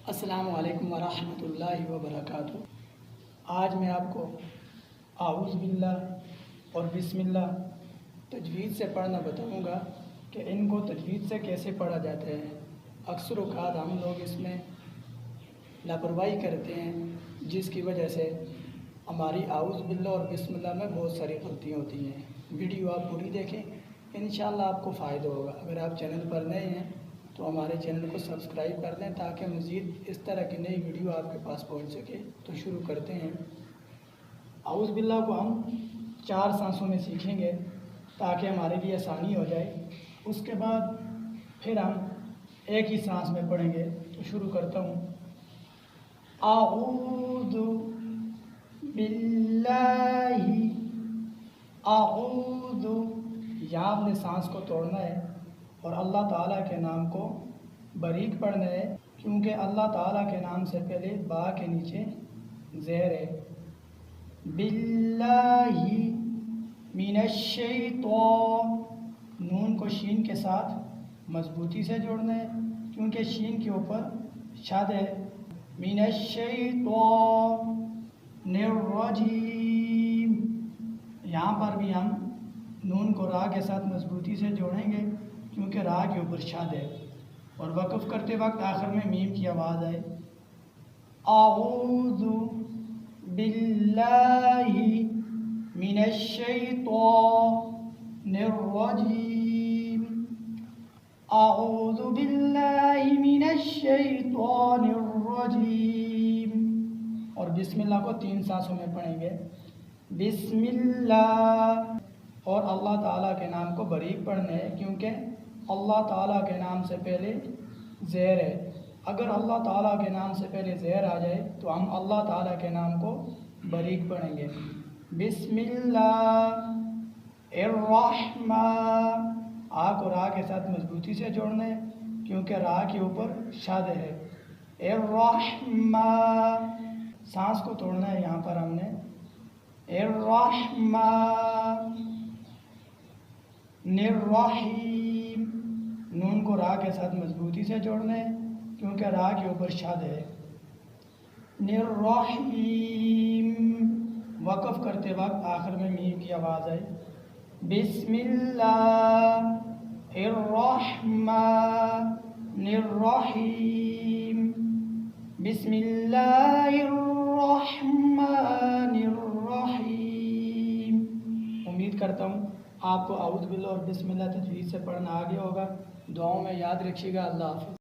السلام علیکم ورحمۃ اللہ وبرکاتہ۔ آج میں آپ کو اعوذ باللہ اور بسم اللہ تجوید سے پڑھنا بتاؤں گا کہ ان کو تجوید سے کیسے پڑھا جاتا ہے۔ اکثر اوقات ہم لوگ اس میں لاپرواہی کرتے ہیں، جس کی وجہ سے ہماری اعوذ باللہ اور بسم اللہ میں بہت ساری غلطیاں ہوتی ہیں۔ ویڈیو آپ پوری دیکھیں، انشاءاللہ آپ کو فائدہ ہوگا۔ اگر آپ چینل پر نئے ہیں تو ہمارے چینل کو سبسکرائب کر دیں تاکہ مزید اس طرح کی نئی ویڈیو آپ کے پاس پہنچ سکے۔ تو شروع کرتے ہیں۔ اعوذ باللہ کو ہم 4 سانسوں میں سیکھیں گے تاکہ ہمارے لیے آسانی ہو جائے۔ اس کے بعد پھر ہم ایک ہی سانس میں پڑھیں گے۔ تو شروع کرتا ہوں۔ اعوذ باللہ، اعوذ، یہاں آپ نے سانس کو توڑنا ہے اور اللہ تعالیٰ کے نام کو باریک پڑھنا ہے، کیونکہ اللہ تعالیٰ کے نام سے پہلے با کے نیچے زیر ہے۔ باللہ من الشیطان، نون کو شین کے ساتھ مضبوطی سے جوڑنا ہے کیونکہ شین کے اوپر شد ہے۔ من الشیطان الرجیم، یہاں پر بھی ہم نون کو را کے ساتھ مضبوطی سے جوڑیں گے کیونکہ را کے اوپر شد ہے، اور وقف کرتے وقت آخر میں میم کی آواز آئے۔ اعوذ باللہ من الشیطان الرجیم، اعوذ باللہ من الشیطان الرجیم۔ اور بسم اللہ کو 3 سانسوں میں پڑھیں گے۔ بسم اللہ، اور اللہ تعالیٰ کے نام کو باریک پڑھنا ہے کیونکہ اللہ تعالیٰ کے نام سے پہلے زیر ہے۔ اگر اللہ تعالیٰ کے نام سے پہلے زیر آ جائے تو ہم اللہ تعالیٰ کے نام کو باریک پڑھیں گے۔ بسم اللہ الرحمن، آ کو را کے ساتھ مضبوطی سے جوڑنا ہے کیونکہ را کے اوپر شد ہے۔ الرحمن، سانس کو توڑنا ہے یہاں پر ہم نے۔ الرحمن الرحیم، نون کو را کے ساتھ مضبوطی سے جوڑنا ہے کیونکہ را کے اوپر شد ہے۔ الرحیم، وقف کرتے وقت آخر میں میم کی آواز آئے۔ بسم اللہ الرحمن الرحیم، بسم اللہ الرحمن الرحیم۔ امید کرتا ہوں آپ کو اعوذ باللہ اور بسم اللہ تجوید سے پڑھنا آگے ہوگا۔ دعاؤں میں یاد رکھیے گا۔ اللہ حافظ۔